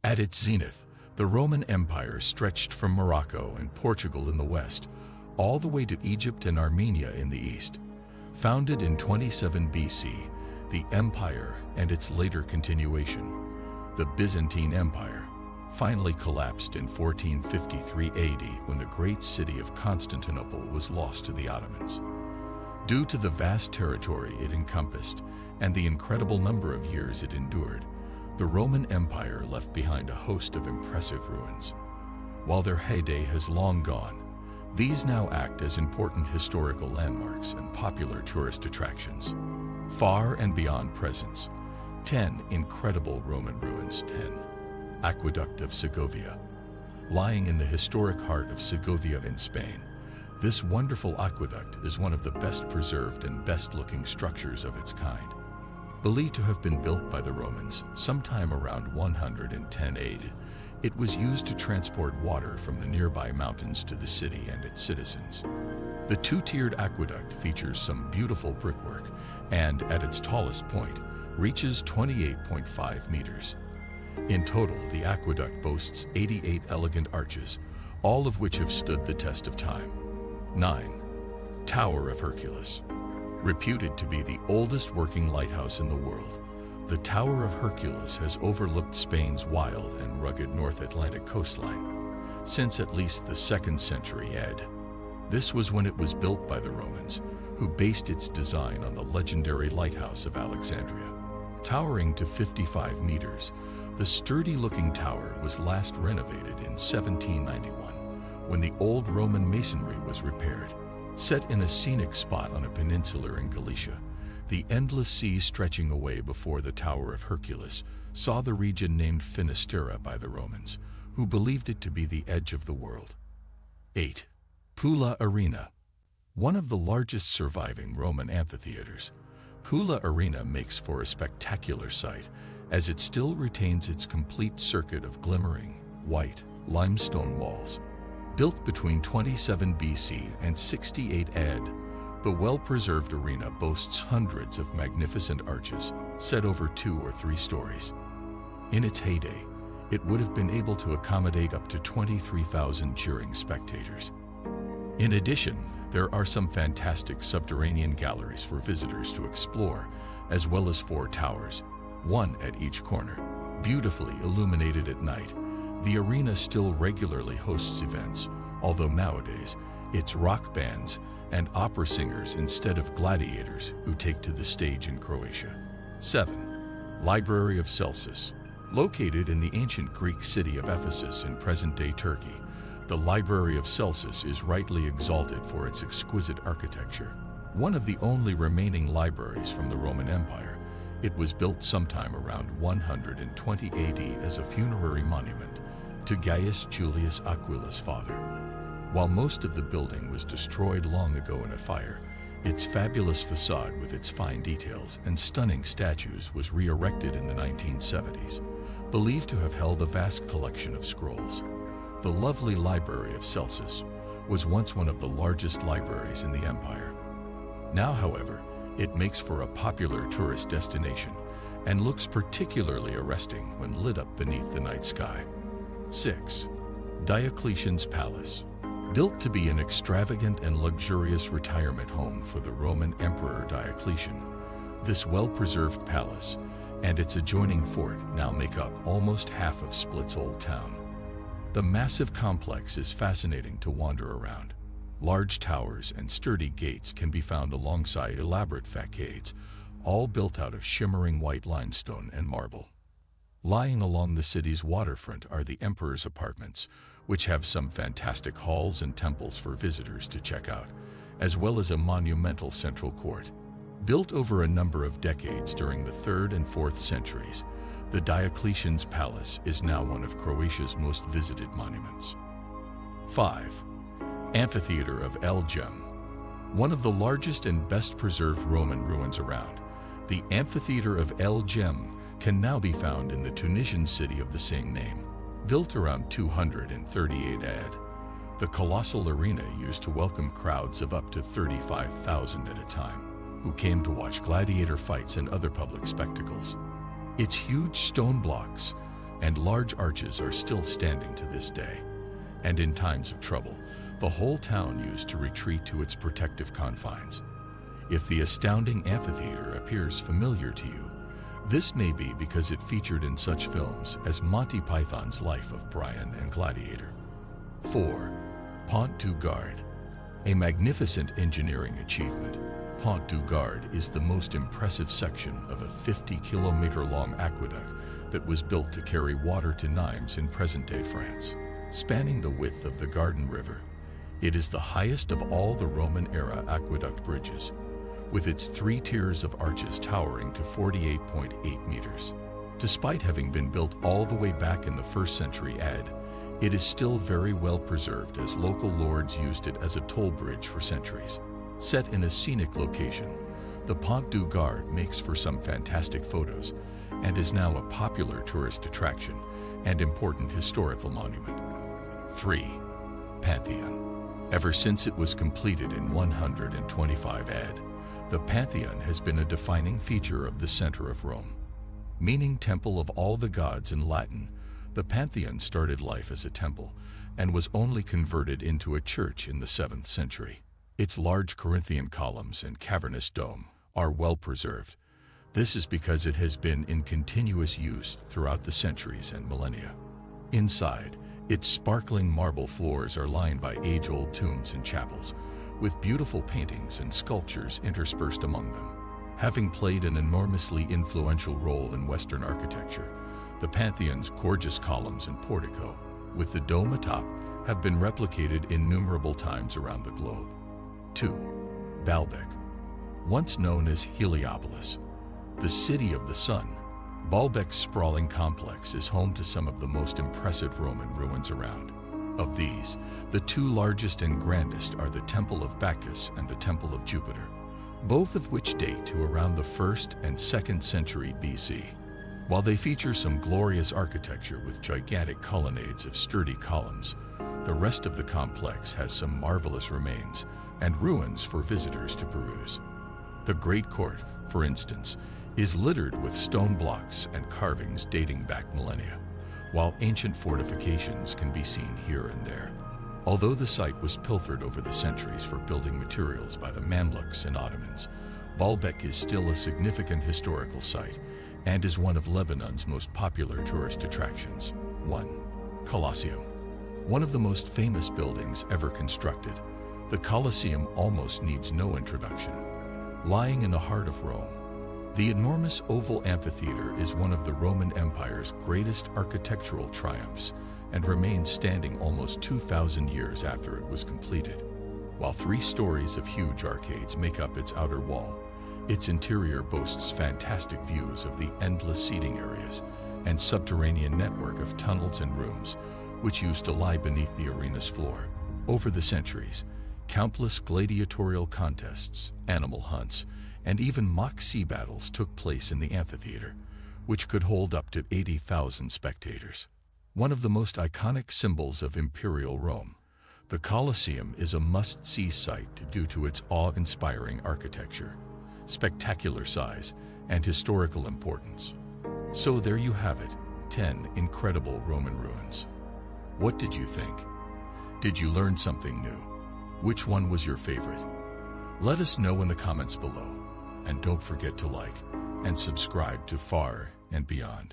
At its zenith, the Roman Empire stretched from Morocco and Portugal in the west, all the way to Egypt and Armenia in the east. Founded in 27 BC, the empire and its later continuation, the Byzantine Empire, finally collapsed in 1453 AD when the great city of Constantinople was lost to the Ottomans. Due to the vast territory it encompassed and the incredible number of years it endured, the Roman Empire left behind a host of impressive ruins. While their heyday has long gone, these now act as important historical landmarks and popular tourist attractions. Far and beyond presence, 10 incredible Roman ruins. 10. Aqueduct of Segovia. Lying in the historic heart of Segovia in Spain, this wonderful aqueduct is one of the best preserved and best-looking structures of its kind. Believed to have been built by the Romans sometime around 110 AD, it was used to transport water from the nearby mountains to the city and its citizens. The two-tiered aqueduct features some beautiful brickwork and, at its tallest point, reaches 28.5 meters. In total, the aqueduct boasts 88 elegant arches, all of which have stood the test of time. 9. Tower of Hercules. Reputed to be the oldest working lighthouse in the world, the Tower of Hercules has overlooked Spain's wild and rugged North Atlantic coastline since at least the 2nd century AD. This was when it was built by the Romans, who based its design on the legendary lighthouse of Alexandria. Towering to 55 meters, the sturdy-looking tower was last renovated in 1791, when the old Roman masonry was repaired. Set in a scenic spot on a peninsula in Galicia, the endless sea stretching away before the Tower of Hercules saw the region named Finisterre by the Romans, who believed it to be the edge of the world. 8. Pula Arena. One of the largest surviving Roman amphitheaters, Pula Arena makes for a spectacular sight, as it still retains its complete circuit of glimmering, white, limestone walls. Built between 27 BC and 68 AD, the well-preserved arena boasts hundreds of magnificent arches set over 2 or 3 stories. In its heyday, it would have been able to accommodate up to 23,000 cheering spectators. In addition, there are some fantastic subterranean galleries for visitors to explore, as well as 4 towers, one at each corner. Beautifully illuminated at night, the arena still regularly hosts events, although nowadays it's rock bands and opera singers instead of gladiators who take to the stage in Croatia. 7. Library of Celsus. Located in the ancient Greek city of Ephesus in present-day Turkey, the Library of Celsus is rightly exalted for its exquisite architecture. One of the only remaining libraries from the Roman Empire, it was built sometime around 120 AD as a funerary monument to Gaius Julius Aquila's father. While most of the building was destroyed long ago in a fire, its fabulous facade with its fine details and stunning statues was re-erected in the 1970s, believed to have held a vast collection of scrolls. The lovely Library of Celsus was once one of the largest libraries in the empire. Now, however, it makes for a popular tourist destination and looks particularly arresting when lit up beneath the night sky. 6. Diocletian's Palace. Built to be an extravagant and luxurious retirement home for the Roman Emperor Diocletian, this well-preserved palace and its adjoining fort now make up almost half of Split's old town. The massive complex is fascinating to wander around. Large towers and sturdy gates can be found alongside elaborate facades, all built out of shimmering white limestone and marble. Lying along the city's waterfront are the Emperor's apartments, which have some fantastic halls and temples for visitors to check out, as well as a monumental central court. Built over a number of decades during the 3rd and 4th centuries, the Diocletian's Palace is now one of Croatia's most visited monuments. 5. Amphitheater of El Gem. One of the largest and best-preserved Roman ruins around, the Amphitheater of El Gem can now be found in the Tunisian city of the same name. Built around 238 AD, the colossal arena used to welcome crowds of up to 35,000 at a time, who came to watch gladiator fights and other public spectacles. Its huge stone blocks and large arches are still standing to this day. And in times of trouble, the whole town used to retreat to its protective confines. If the astounding amphitheater appears familiar to you, this may be because it featured in such films as Monty Python's Life of Brian and Gladiator. 4. Pont du Gard. A magnificent engineering achievement, Pont du Gard is the most impressive section of a 50-kilometer-long aqueduct that was built to carry water to Nimes in present-day France. Spanning the width of the Garden River, it is the highest of all the Roman-era aqueduct bridges, with its 3 tiers of arches towering to 48.8 meters. Despite having been built all the way back in the 1st century AD, it is still very well preserved as local lords used it as a toll bridge for centuries. Set in a scenic location, the Pont du Gard makes for some fantastic photos and is now a popular tourist attraction and important historical monument. 3. Pantheon. Ever since it was completed in 125 AD, the Pantheon has been a defining feature of the center of Rome. Meaning temple of all the gods in Latin, the Pantheon started life as a temple and was only converted into a church in the 7th century. Its large Corinthian columns and cavernous dome are well preserved. This is because it has been in continuous use throughout the centuries and millennia. Inside, its sparkling marble floors are lined by age-old tombs and chapels, with beautiful paintings and sculptures interspersed among them. Having played an enormously influential role in Western architecture, the Pantheon's gorgeous columns and portico, with the dome atop, have been replicated innumerable times around the globe. 2. Baalbek. Once known as Heliopolis, the city of the sun, Baalbek's sprawling complex is home to some of the most impressive Roman ruins around. Of these, the 2 largest and grandest are the Temple of Bacchus and the Temple of Jupiter, both of which date to around the 1st and 2nd century BC. While they feature some glorious architecture with gigantic colonnades of sturdy columns, the rest of the complex has some marvelous remains and ruins for visitors to peruse. The Great Court, for instance, is littered with stone blocks and carvings dating back millennia, while ancient fortifications can be seen here and there. Although the site was pilfered over the centuries for building materials by the Mamluks and Ottomans, Baalbek is still a significant historical site and is one of Lebanon's most popular tourist attractions. 1. Colosseum. One of the most famous buildings ever constructed, the Colosseum almost needs no introduction. Lying in the heart of Rome, the enormous oval amphitheater is one of the Roman Empire's greatest architectural triumphs and remains standing almost 2,000 years after it was completed. While 3 stories of huge arcades make up its outer wall, its interior boasts fantastic views of the endless seating areas and subterranean network of tunnels and rooms, which used to lie beneath the arena's floor. Over the centuries, countless gladiatorial contests, animal hunts, and even mock sea battles took place in the amphitheater, which could hold up to 80,000 spectators. One of the most iconic symbols of imperial Rome, the Colosseum is a must-see site due to its awe-inspiring architecture, spectacular size, and historical importance. So there you have it, 10 incredible Roman ruins. What did you think? Did you learn something new? Which one was your favorite? Let us know in the comments below. And don't forget to like and subscribe to Far and Beyond.